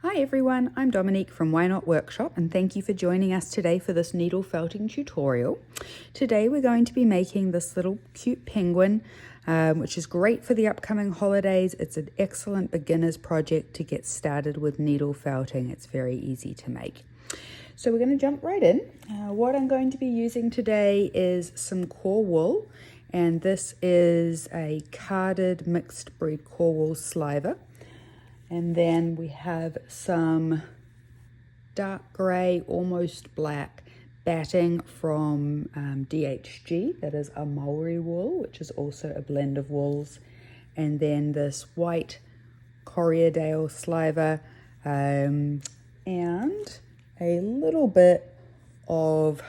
Hi everyone, I'm Dominique from Why Not Workshop and thank you for joining us today for this needle felting tutorial. Today we're going to be making this little cute penguin, which is great for the upcoming holidays. It's an excellent beginner's project to get started with needle felting. It's very easy to make. So we're going to jump right in. What I'm going to be using today is some core wool, and this is a carded mixed breed core wool sliver. And then we have some dark grey, almost black batting from DHG, that is a Maori wool, which is also a blend of wools. And then this white Corriedale sliver and a little bit of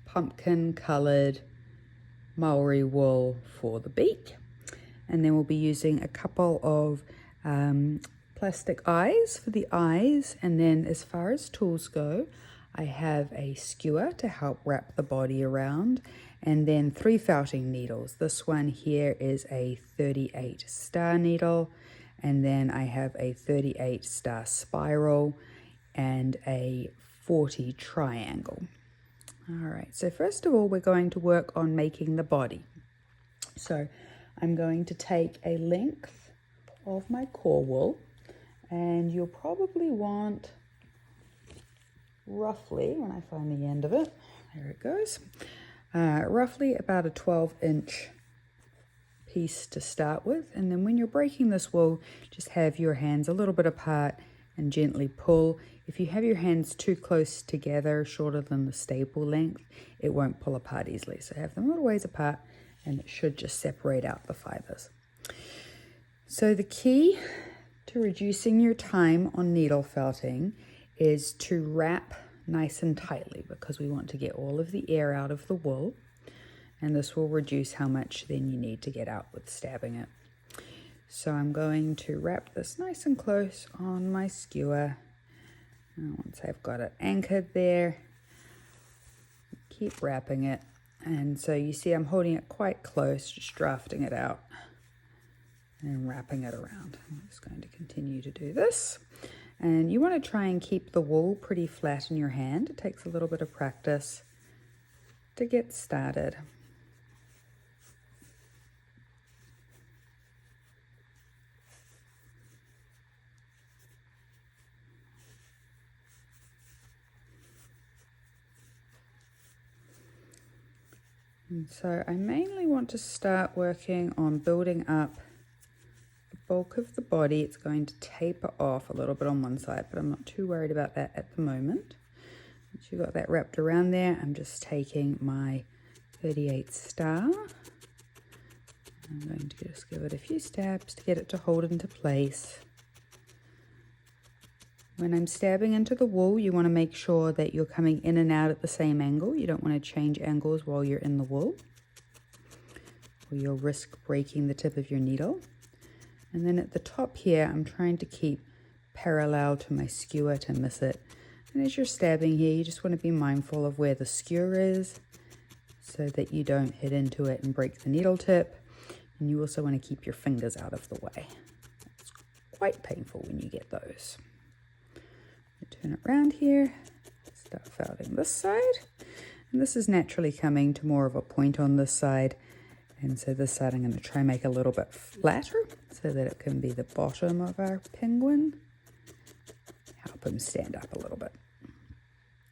pumpkin coloured Maori wool for the beak. And then we'll be using a couple of plastic eyes for the eyes, and then as far as tools go, I have a skewer to help wrap the body around, and then 3 felting needles. This one here is a 38 star needle, and then I have a 38 star spiral and a 40 triangle. All right, so first of all we're going to work on making the body. So I'm going to take a length of my core wool, and you'll probably want roughly, when I find the end of it, there it goes, roughly about a 12-inch piece to start with. And then when you're breaking this wool, just have your hands a little bit apart and gently pull. If you have your hands too close together, shorter than the staple length, it won't pull apart easily. So have them a little ways apart and it should just separate out the fibers. So the key to reducing your time on needle felting is to wrap nice and tightly, because we want to get all of the air out of the wool, and this will reduce how much then you need to get out with stabbing it. So I'm going to wrap this nice and close on my skewer, and once I've got it anchored there, keep wrapping it. And so you see I'm holding it quite close, just drafting it out and wrapping it around. I'm just going to continue to do this. And you want to try and keep the wool pretty flat in your hand. It takes a little bit of practice to get started. And so I mainly want to start working on building up bulk of the body. It's going to taper off a little bit on one side, but I'm not too worried about that at the moment. Once you've got that wrapped around there, I'm just taking my 38 star. I'm going to just give it a few stabs to get it to hold into place. When I'm stabbing into the wool, you want to make sure that you're coming in and out at the same angle. You don't want to change angles while you're in the wool, or you'll risk breaking the tip of your needle. And then at the top here, I'm trying to keep parallel to my skewer to miss it. And as you're stabbing here, you just want to be mindful of where the skewer is so that you don't hit into it and break the needle tip. And you also want to keep your fingers out of the way. It's quite painful when you get those. Turn it around here, start felting this side. And this is naturally coming to more of a point on this side. And so this side I'm going to try and make a little bit flatter so that it can be the bottom of our penguin. Help him stand up a little bit.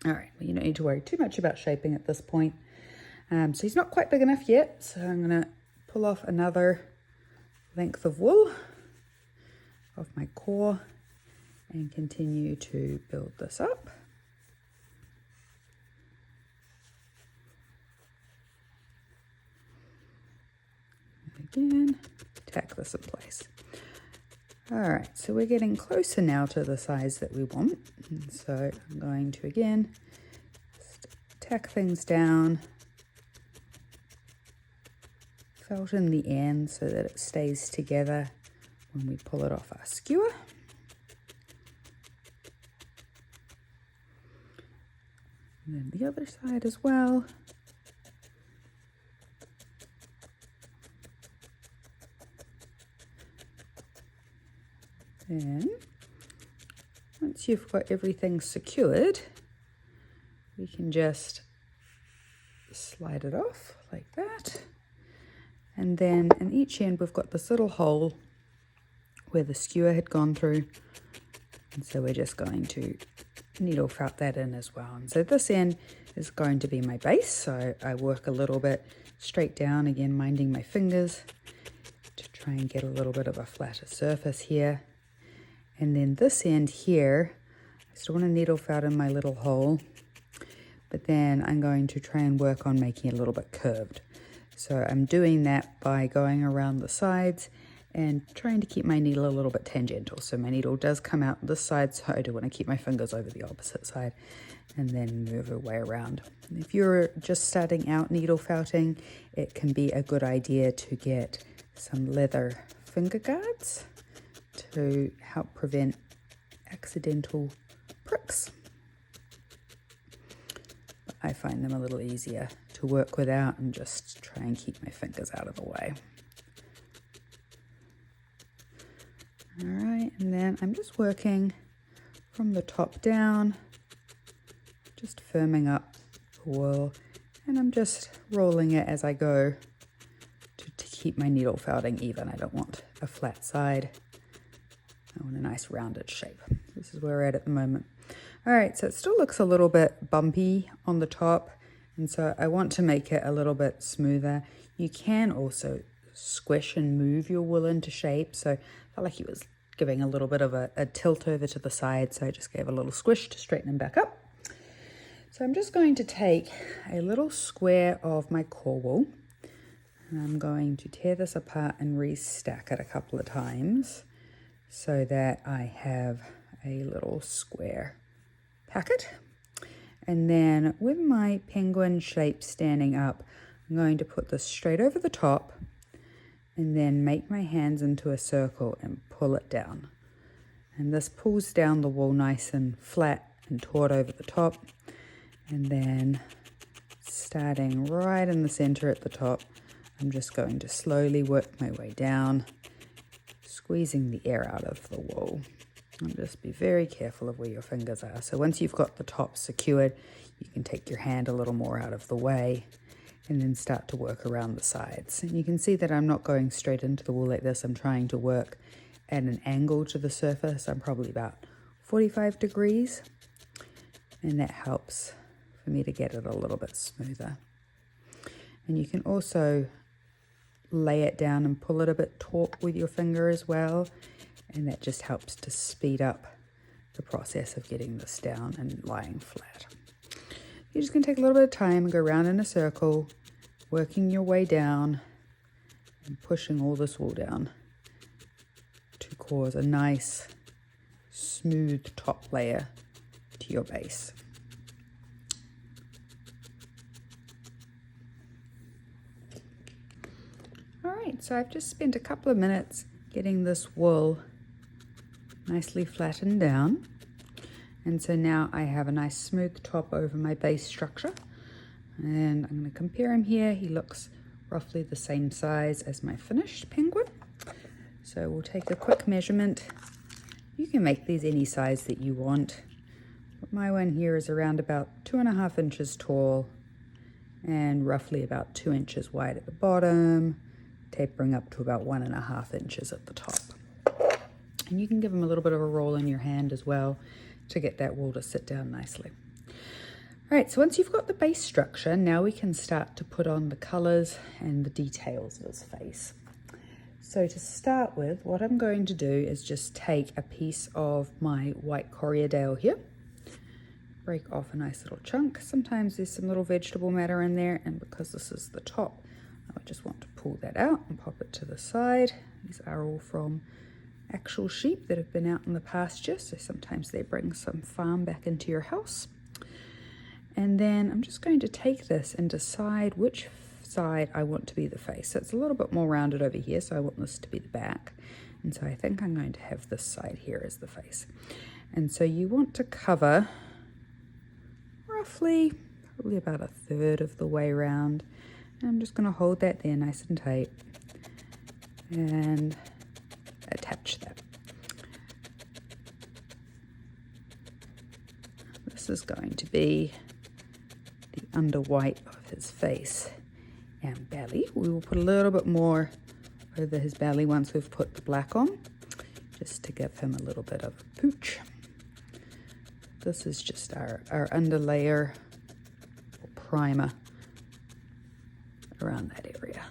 All right, well, you don't need to worry too much about shaping at this point. So he's not quite big enough yet, so I'm going to pull off another length of wool off my core and continue to build this up. Again, tack this in place. All right, so we're getting closer now to the size that we want. And so I'm going to again tack things down, felt in the end so that it stays together when we pull it off our skewer. And then the other side as well. Then once you've got everything secured, we can just slide it off like that. And then in each end we've got this little hole where the skewer had gone through. And so we're just going to needle felt that in as well. And so this end is going to be my base. So I work a little bit straight down, again minding my fingers to try and get a little bit of a flatter surface here. And then this end here, I still want to needle felt in my little hole, but then I'm going to try and work on making it a little bit curved. So I'm doing that by going around the sides and trying to keep my needle a little bit tangential. So my needle does come out this side, so I do want to keep my fingers over the opposite side and then move it way around. If you're just starting out needle felting, it can be a good idea to get some leather finger guards to help prevent accidental pricks. But I find them a little easier to work without and just try and keep my fingers out of the way. All right, and then I'm just working from the top down, just firming up the wool, and I'm just rolling it as I go to keep my needle felting even. I don't want a flat side. I want a nice rounded shape. This is where we're at the moment. All right, so it still looks a little bit bumpy on the top, and so I want to make it a little bit smoother. You can also squish and move your wool into shape, so I felt like he was giving a little bit of a tilt over to the side, so I just gave a little squish to straighten him back up. So I'm just going to take a little square of my core wool, and I'm going to tear this apart and restack it a couple of times so that I have a little square packet. And then with my penguin shape standing up, I'm going to put this straight over the top and then make my hands into a circle and pull it down. And this pulls down the wool nice and flat and taut over the top. And then starting right in the center at the top, I'm just going to slowly work my way down, squeezing the air out of the wool. And just be very careful of where your fingers are. So once you've got the top secured, you can take your hand a little more out of the way and then start to work around the sides. And you can see that I'm not going straight into the wool like this. I'm trying to work at an angle to the surface. I'm probably about 45 degrees, and that helps for me to get it a little bit smoother. And you can also lay it down and pull it a bit taut with your finger as well, and that just helps to speed up the process of getting this down and lying flat. You're just going to take a little bit of time and go around in a circle, working your way down and pushing all this wool down to cause a nice smooth top layer to your base. All right, so I've just spent a couple of minutes getting this wool nicely flattened down. And so now I have a nice smooth top over my base structure. And I'm going to compare him here. He looks roughly the same size as my finished penguin. So we'll take a quick measurement. You can make these any size that you want. But my one here is around about 2.5 inches tall and roughly about 2 inches wide at the bottom, tapering up to about 1.5 inches at the top. And you can give them a little bit of a roll in your hand as well to get that wool to sit down nicely. All right, so once you've got the base structure, now we can start to put on the colors and the details of his face. So to start with, what I'm going to do is just take a piece of my white Corriedale here, break off a nice little chunk. Sometimes there's some little vegetable matter in there, and because this is the top, I just want to pull that out and pop it to the side. These are all from actual sheep that have been out in the pasture, so sometimes they bring some farm back into your house. And then I'm just going to take this and decide which side I want to be the face. So it's a little bit more rounded over here, so I want this to be the back. And so I think I'm going to have this side here as the face. And so you want to cover roughly, probably about 1/3 of the way around. And I'm just going to hold that there nice and tight and attach that. is going to be the under white of his face and belly. We will put a little bit more over his belly once we've put the black on, just to give him a little bit of a pooch. This is just our underlayer or primer around that area.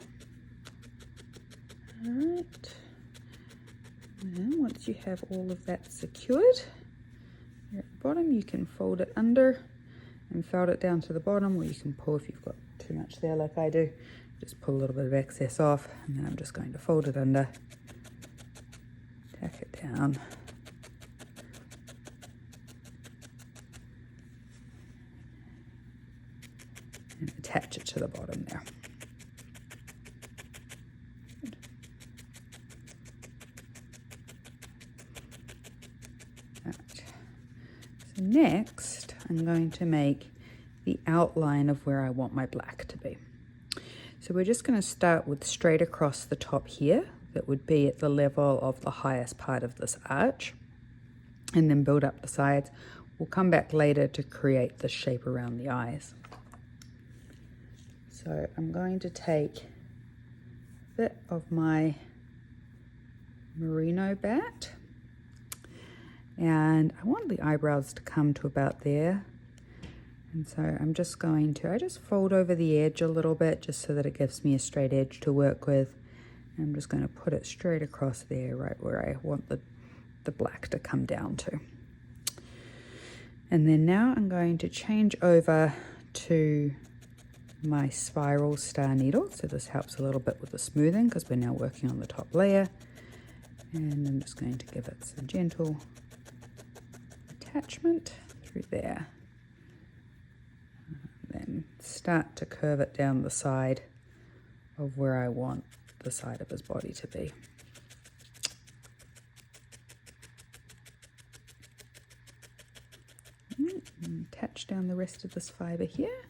All right. And once you have all of that secured, here at the bottom you can fold it under and felt it down to the bottom, or you can pull if you've got too much there like I do. Just pull a little bit of excess off, and then I'm just going to fold it under, tack it down, and attach it to the bottom there. Right. So next, I'm going to make the outline of where I want my black to be. So we're just going to start with straight across the top here. That would be at the level of the highest part of this arch, and then build up the sides. We'll come back later to create the shape around the eyes. So I'm going to take a bit of my merino bat, and I want the eyebrows to come to about there. And so I'm just going to, I just fold over the edge a little bit just so that it gives me a straight edge to work with. And I'm just going to put it straight across there, right where I want the black to come down to. And then now I'm going to change over to my spiral star needle. So this helps a little bit with the smoothing because we're now working on the top layer. And I'm just going to give it some gentle attachment through there. Then start to curve it down the side of where I want the side of his body to be. And attach down the rest of this fiber here.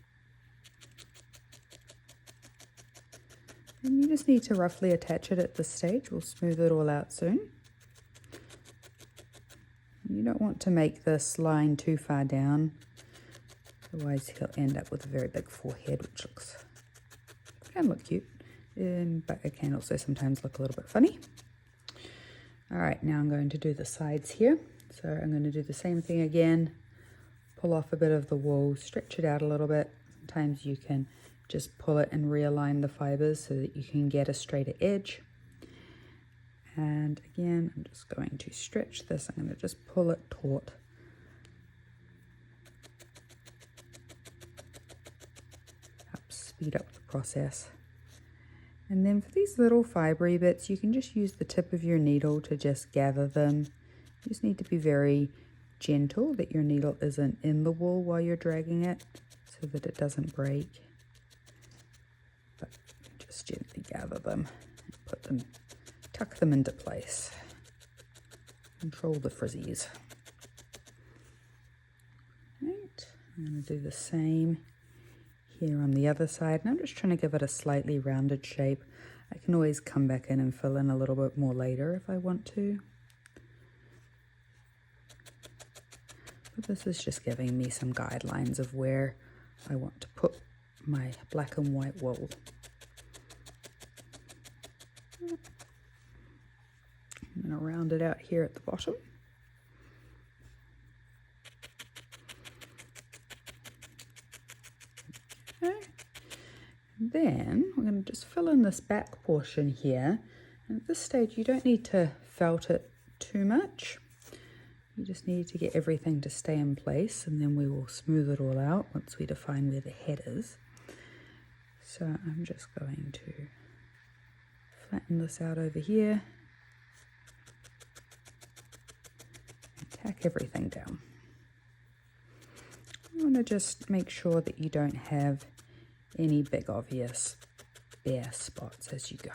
And you just need to roughly attach it at this stage. We'll smooth it all out soon. You don't want to make this line too far down. Otherwise he'll end up with a very big forehead, which can look cute, but it can also sometimes look a little bit funny. All right, now I'm going to do the sides here. So I'm going to do the same thing again, pull off a bit of the wool, stretch it out a little bit. Sometimes you can just pull it and realign the fibers so that you can get a straighter edge. And again, I'm just going to stretch this. I'm going to just pull it taut. Speed up the process. And then for these little fibery bits, you can just use the tip of your needle to just gather them. You just need to be very gentle that your needle isn't in the wool while you're dragging it so that it doesn't break. But just gently gather them and put them, tuck them into place. Control the frizzies. Right, I'm going to do the same here on the other side, and I'm just trying to give it a slightly rounded shape. I can always come back in and fill in a little bit more later if I want to. But this is just giving me some guidelines of where I want to put my black and white wool. I'm going to round it out here at the bottom. Okay. Then we're going to just fill in this back portion here. And at this stage, you don't need to felt it too much. You just need to get everything to stay in place, and then we will smooth it all out once we define where the head is. So I'm just going to flatten this out over here and tack everything down. You want to just make sure that you don't have any big obvious bare spots as you go.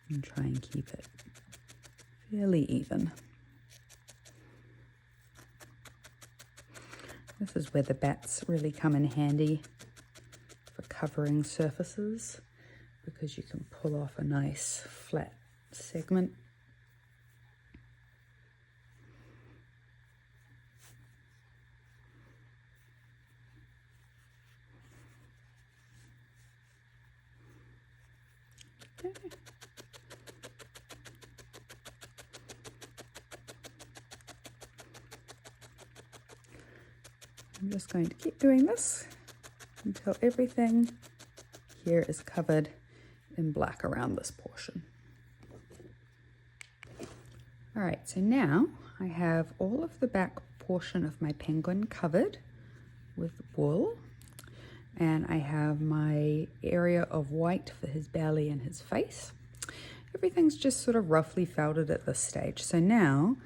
And try and keep it fairly even. This is where the bats really come in handy for covering surfaces, because you can pull off a nice flat segment. Okay. I'm just going to keep doing this until everything here is covered in black around this portion. All right, so now I have all of the back portion of my penguin covered with wool, and I have my area of white for his belly and his face. Everything's just sort of roughly felted at this stage. So now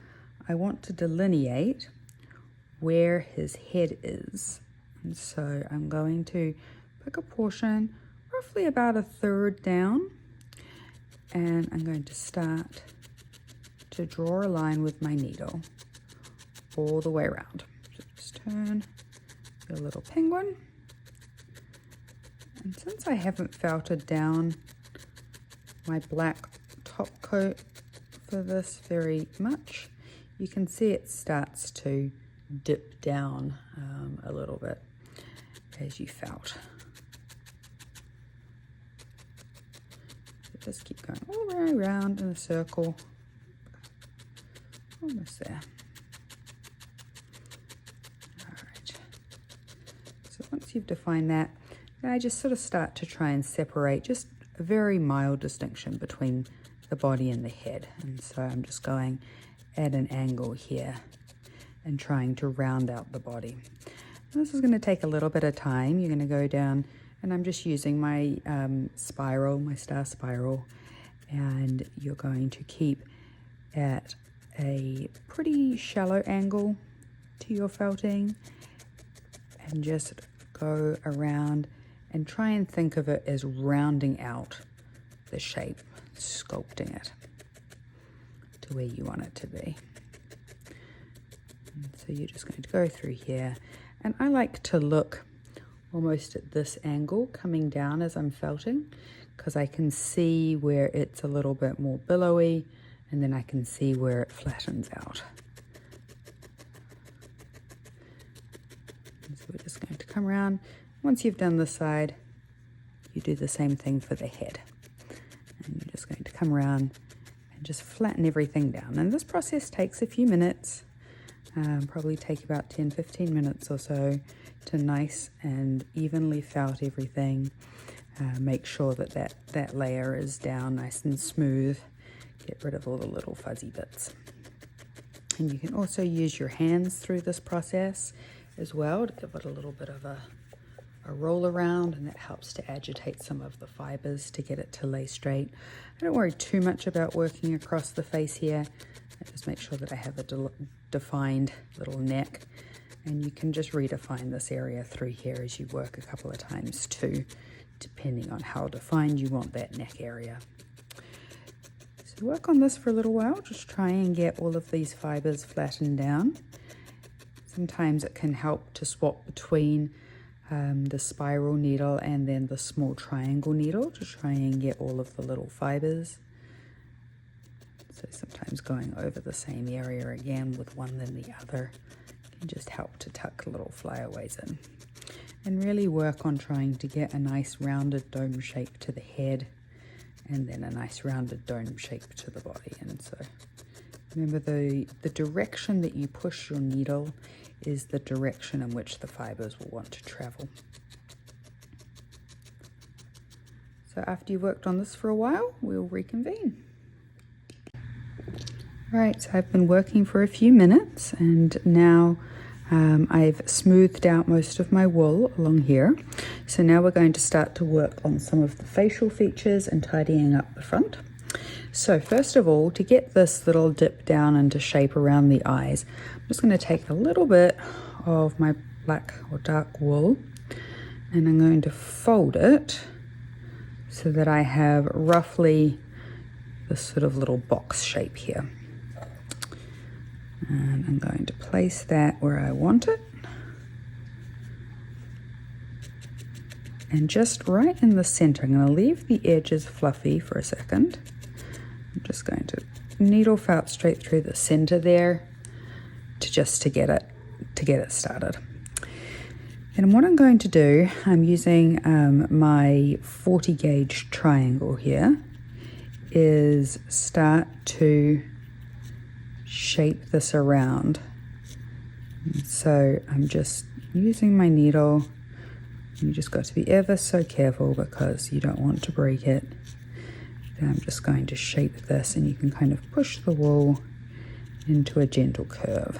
I want to delineate where his head is. And so I'm going to pick a portion roughly about 1/3 down, and I'm going to start to draw a line with my needle all the way around. So just turn your little penguin. And since I haven't felted down my black top coat for this very much, you can see it starts to dip down a little bit as you felt. So just keep going all the way around in a circle. Almost there. All right. So once you've defined that, then I just sort of start to try and separate just a very mild distinction between the body and the head. And so I'm just going at an angle here and trying to round out the body. And this is going to take a little bit of time. You're going to go down, and I'm just using my spiral, my star spiral, and you're going to keep at a pretty shallow angle to your felting and just go around and try and think of it as rounding out the shape, sculpting it to where you want it to be. And so you're just going to go through here, and I like to look almost at this angle coming down as I'm felting, because I can see where it's a little bit more billowy, and then I can see where it flattens out. And so we're just going to come around. Once you've done this side, you do the same thing for the head. And you're just going to come around and just flatten everything down. And this process takes a few minutes, probably take about 10-15 minutes or so to nice and evenly felt everything. Make sure that layer is down nice and smooth. Get rid of all the little fuzzy bits. And you can also use your hands through this process as well to give it a little bit of a roll around, and that helps to agitate some of the fibers to get it to lay straight. I don't worry too much about working across the face here. I just make sure that I have a defined little neck, and you can just redefine this area through here as you work a couple of times too, depending on how defined you want that neck area. So work on this for a little while, just try and get all of these fibers flattened down. Sometimes it can help to swap between the spiral needle and then the small triangle needle to try and get all of the little fibers. So sometimes going over the same area again with one than the other can just help to tuck little flyaways in. And really work on trying to get a nice rounded dome shape to the head, and then a nice rounded dome shape to the body. And so remember, the direction that you push your needle is the direction in which the fibers will want to travel. So after you've worked on this for a while, we'll reconvene. Right, so I've been working for a few minutes, and now I've smoothed out most of my wool along here. So now we're going to start to work on some of the facial features and tidying up the front. So first of all, to get this little dip down into shape around the eyes, I'm just going to take a little bit of my black or dark wool, and I'm going to fold it so that I have roughly this sort of little box shape here. And I'm going to place that where I want it. And just right in the center, I'm going to leave the edges fluffy for a second. I'm just going to needle felt straight through the center there to get it started. And what I'm going to do, I'm using my 40 gauge triangle here, is start to shape this around. And so I'm just using my needle. You just got to be ever so careful because you don't want to break it. Then I'm just going to shape this, and you can kind of push the wool into a gentle curve.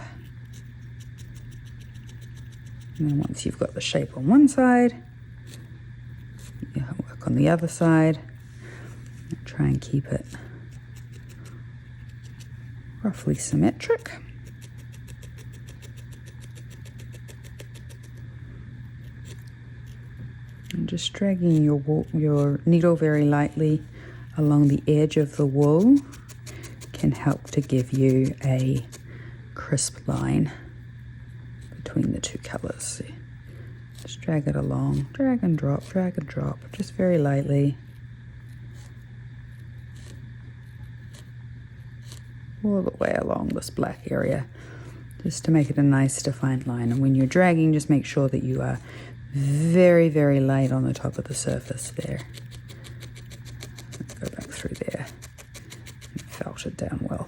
And then once you've got the shape on one side, you work on the other side. Try and keep it roughly symmetric. And just dragging your needle very lightly along the edge of the wool can help to give you a crisp line between the two colors. Just drag it along, drag and drop, just very lightly. All the way along this black area, just to make it a nice defined line. And when you're dragging, just make sure that you are very, very light on the top of the surface there. Go back through there and felt it down well.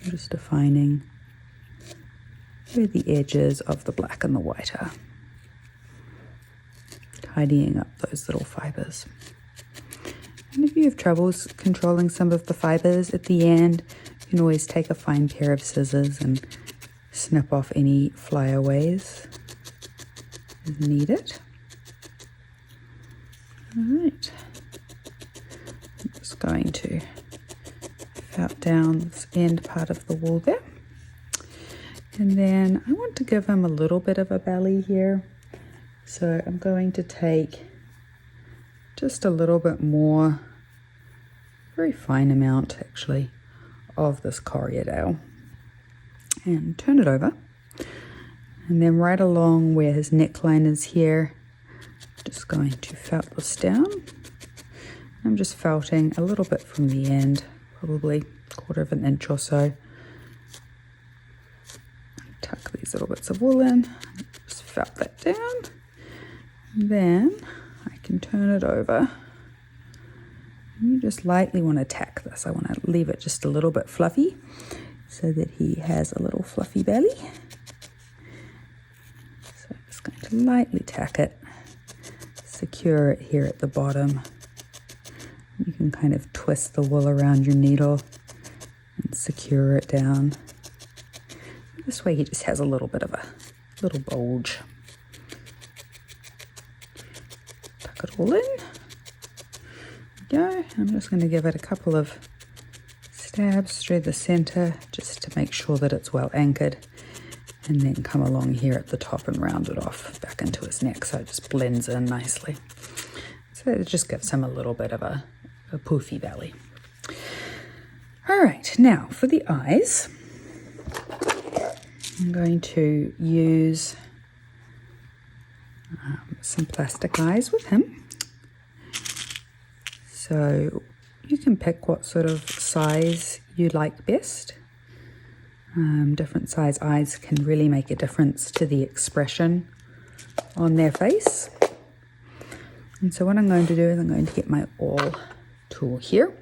I'm just defining where the edges of the black and the white are. Tidying up those little fibers. And if you have troubles controlling some of the fibers at the end, you can always take a fine pair of scissors and snip off any flyaways as needed. All right, I'm just going to felt down this end part of the wool there. And then I want to give him a little bit of a belly here. So I'm going to take just a little bit more, very fine amount actually, of this Corriedale and turn it over. And then right along where his neckline is here, just going to felt this down. I'm just felting a little bit from the end, probably 1/4 inch or so. Tuck these little bits of wool in, just felt that down. And then I can turn it over. You just lightly want to tack this. I want to leave it just a little bit fluffy so that he has a little fluffy belly. So I'm just going to lightly tack it, secure it here at the bottom. You can kind of twist the wool around your needle and secure it down. This way he just has a little bit of a little bulge. Tuck it all in. Go. I'm just going to give it a couple of stabs through the center just to make sure that it's well anchored, and then come along here at the top and round it off back into his neck so it just blends in nicely. So it just gives him a little bit of a poofy belly. All right, now for the eyes, I'm going to use some plastic eyes with him. So you can pick what sort of size you like best. Different size eyes can really make a difference to the expression on their face. And so what I'm going to do is I'm going to get my awl tool here,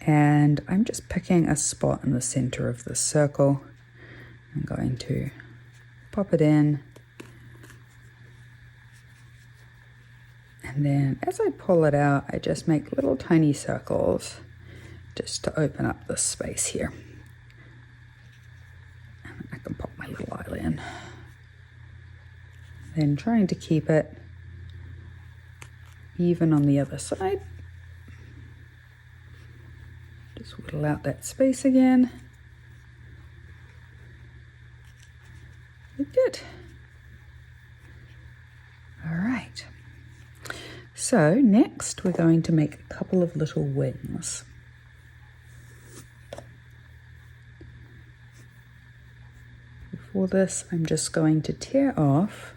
and I'm just picking a spot in the center of the circle. I'm going to pop it in, and then as I pull it out, I just make little tiny circles just to open up this space here. And I can pop my little eye in. Then trying to keep it even on the other side. Just whittle out that space again. Good. All right. So next we're going to make a couple of little wings. Before this, I'm just going to tear off.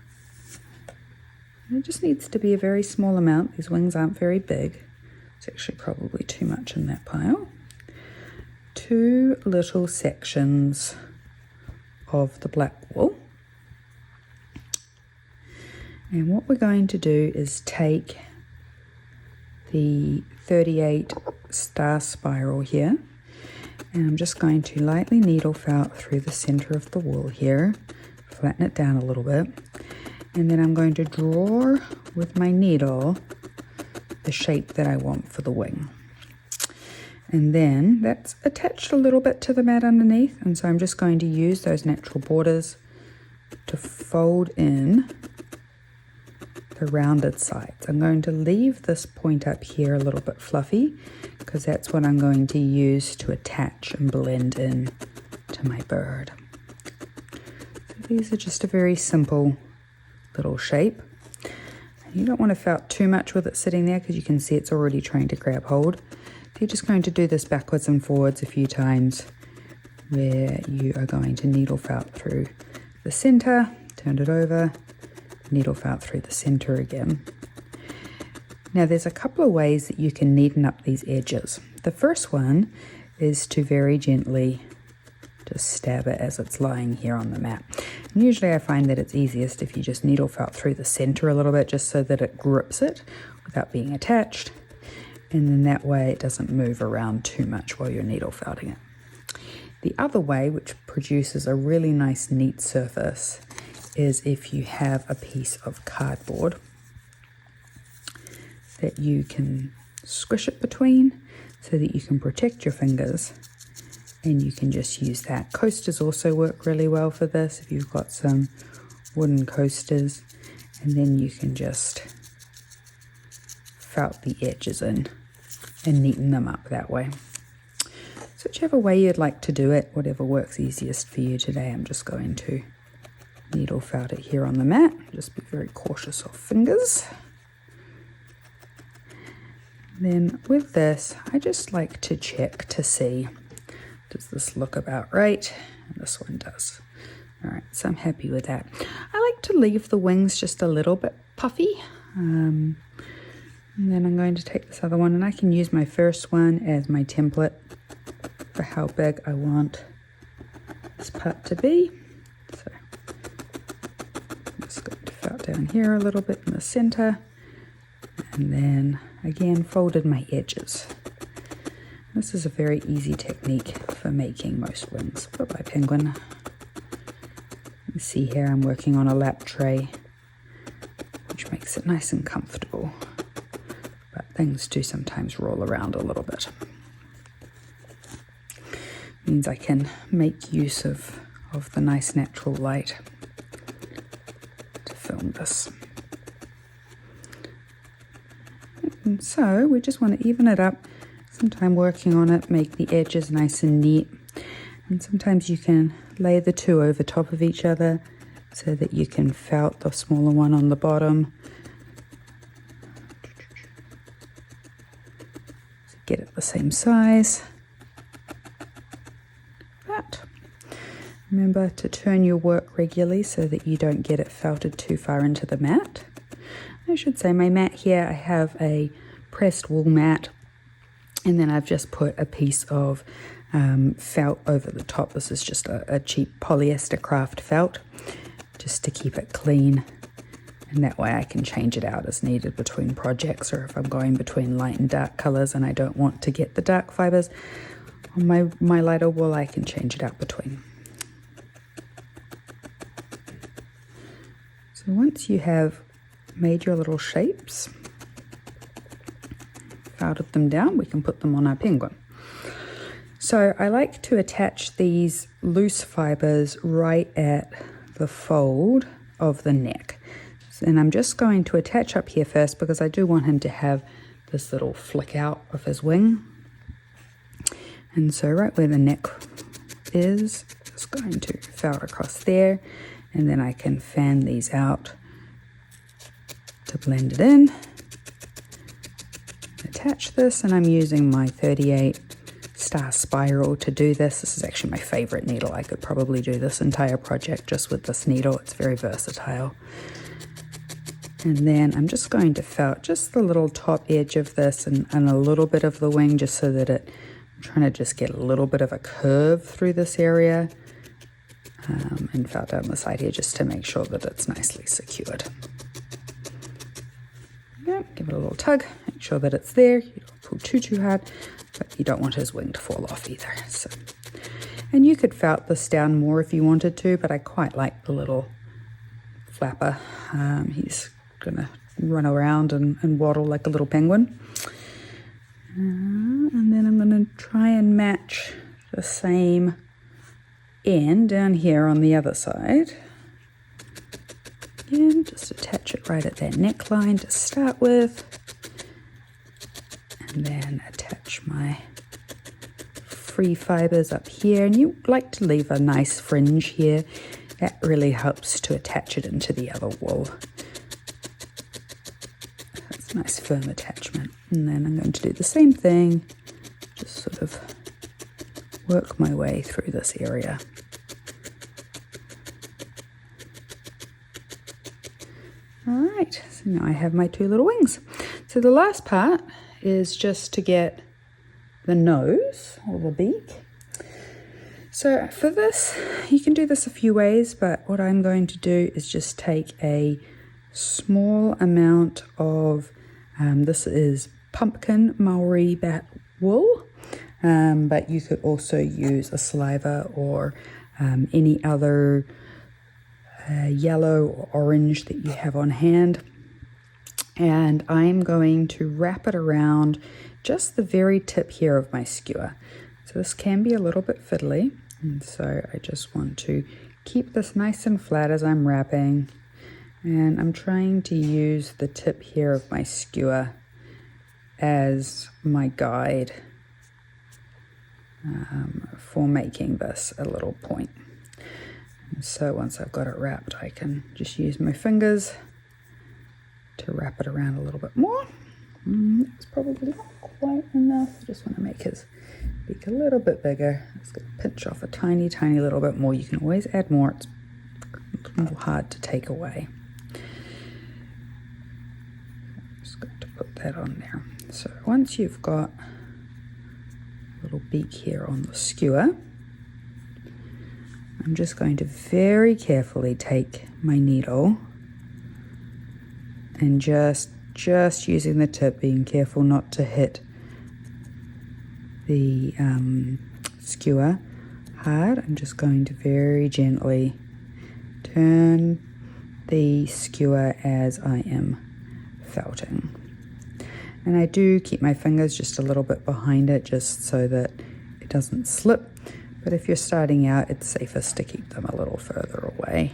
It just needs to be a very small amount. These wings aren't very big. It's actually probably too much in that pile. 2 little sections of the black wool. And what we're going to do is take the 38 star spiral here, and I'm just going to lightly needle felt through the center of the wool here, flatten it down a little bit, and then I'm going to draw with my needle the shape that I want for the wing. And then that's attached a little bit to the mat underneath, and so I'm just going to use those natural borders to fold in the rounded sides. I'm going to leave this point up here a little bit fluffy because that's what I'm going to use to attach and blend in to my bird. So these are just a very simple little shape. You don't want to felt too much with it sitting there because you can see it's already trying to grab hold. You're just going to do this backwards and forwards a few times where you are going to needle felt through the center, turn it over, needle felt through the center again. Now there's a couple of ways that you can neaten up these edges. The first one is to very gently just stab it as it's lying here on the mat. And usually I find that it's easiest if you just needle felt through the center a little bit just so that it grips it without being attached. And then that way it doesn't move around too much while you're needle felting it. The other way, which produces a really nice neat surface, is if you have a piece of cardboard that you can squish it between so that you can protect your fingers, and you can just use that. Coasters also work really well for this if you've got some wooden coasters, and then you can just felt the edges in and neaten them up that way. So whichever way you'd like to do it, whatever works easiest for you today, I'm just going to needle felt it here on the mat. Just be very cautious of fingers. Then with this, I just like to check to see, does this look about right? And this one does. All right, so I'm happy with that. I like to leave the wings just a little bit puffy. And then I'm going to take this other one, and I can use my first one as my template for how big I want this part to be. So I'm just going to felt down here a little bit in the center, and then again folded my edges. This is a very easy technique for making most wings. Bye-bye, penguin. You see here I'm working on a lap tray, which makes it nice and comfortable. But things do sometimes roll around a little bit. Means I can make use of the nice natural light to film this. And so we just want to even it up. Some time working on it, make the edges nice and neat. And sometimes you can lay the two over top of each other so that you can felt the smaller one on the bottom. Get it the same size. But remember to turn your work regularly so that you don't get it felted too far into the mat. I should say my mat here, I have a pressed wool mat, and then I've just put a piece of felt over the top. This is just a cheap polyester craft felt, just to keep it clean. And that way I can change it out as needed between projects, or if I'm going between light and dark colors and I don't want to get the dark fibers on my lighter wool, I can change it out between. So once you have made your little shapes, felted them down, we can put them on our penguin. So I like to attach these loose fibers right at the fold of the neck. And I'm just going to attach up here first because I do want him to have this little flick out of his wing. And so right where the neck is, just going to felt across there, and then I can fan these out to blend it in. Attach this, and I'm using my 38 star spiral to do this. This is actually my favorite needle. I could probably do this entire project just with this needle. It's very versatile. And then I'm just going to felt just the little top edge of this and a little bit of the wing, just so that I'm trying to just get a little bit of a curve through this area, and felt down the side here just to make sure that it's nicely secured. Yeah, give it a little tug, make sure that it's there. You don't pull too hard, but you don't want his wing to fall off either. So, and you could felt this down more if you wanted to, but I quite like the little flapper. He's gonna run around and waddle like a little penguin. And then I'm gonna try and match the same end down here on the other side. And just attach it right at that neckline to start with. And then attach my free fibers up here. And you like to leave a nice fringe here. That really helps to attach it into the other wool. That's a nice firm attachment. And then I'm going to do the same thing. Just sort of work my way through this area. All right, so now I have my two little wings. So the last part is just to get the nose or the beak. So for this, you can do this a few ways, but what I'm going to do is just take a small amount of, this is pumpkin Maori bat wool, but you could also use a saliva or any other yellow or orange that you have on hand. And I'm going to wrap it around just the very tip here of my skewer. So this can be a little bit fiddly, and so I just want to keep this nice and flat as I'm wrapping, and I'm trying to use the tip here of my skewer as my guide for making this a little point. And so once I've got it wrapped, I can just use my fingers to wrap it around a little bit more. It's probably not quite enough. I just want to make his beak a little bit bigger. Just going to pinch off a tiny little bit more. You can always add more. It's a little hard to take away. I'm just going to put that on there. So once you've got a little beak here on the skewer, I'm just going to very carefully take my needle and just using the tip, being careful not to hit the skewer hard. I'm just going to very gently turn the skewer as I am felting. And I do keep my fingers just a little bit behind it just so that it doesn't slip. But if you're starting out, it's safest to keep them a little further away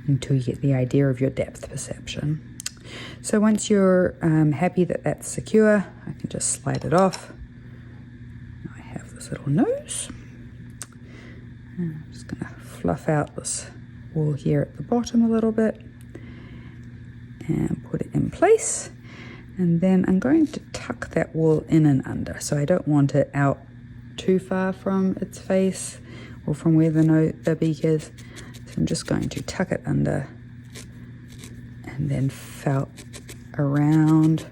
until you get the idea of your depth perception. So once you're happy that that's secure, I can just slide it off. Now I have this little nose. And I'm just going to fluff out this wool here at the bottom a little bit and put it in place. And then I'm going to tuck that wool in and under. So I don't want it out too far from its face or from where the beak is. So I'm just going to tuck it under and then felt around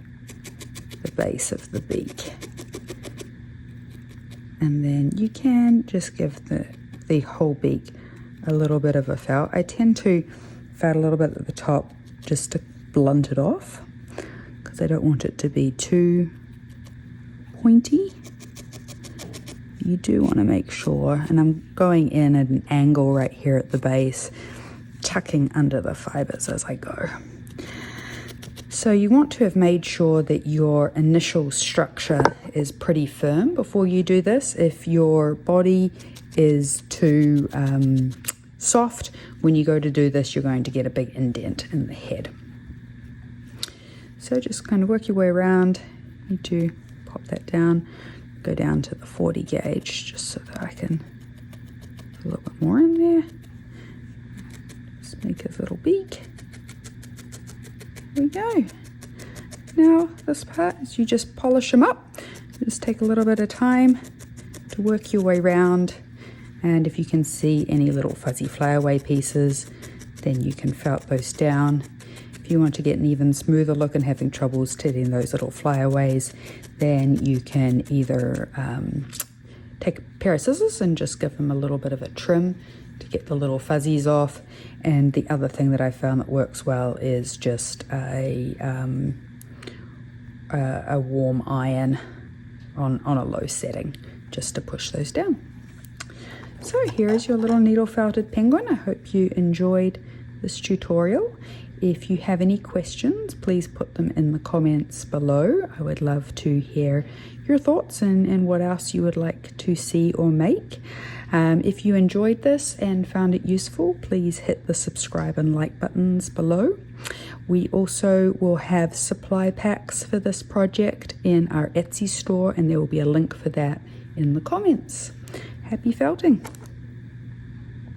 the base of the beak. And then you can just give the whole beak a little bit of a felt. I tend to felt a little bit at the top just to blunt it off because I don't want it to be too pointy. You do want to make sure, and I'm going in at an angle right here at the base, tucking under the fibers as I go. So you want to have made sure that your initial structure is pretty firm before you do this. If your body is too soft, when you go to do this, you're going to get a big indent in the head. So just kind of work your way around. You need to pop that down. Go down to the 40 gauge just so that I can put a little bit more in there. Just make his little beak. There we go. Now this part is you just polish them up. Just take a little bit of time to work your way around, and if you can see any little fuzzy flyaway pieces, then you can felt those down. If you want to get an even smoother look and having troubles getting those little flyaways, then you can either take a pair of scissors and just give them a little bit of a trim to get the little fuzzies off. And the other thing that I found that works well is just a a warm iron on a low setting just to push those down. So here is your little needle felted penguin. I hope you enjoyed this tutorial. If you have any questions, please put them in the comments below. I would love to hear your thoughts and what else you would like to see or make. If you enjoyed this and found it useful, please hit the subscribe and like buttons below. We also will have supply packs for this project in our Etsy store, and there will be a link for that in the comments. Happy felting!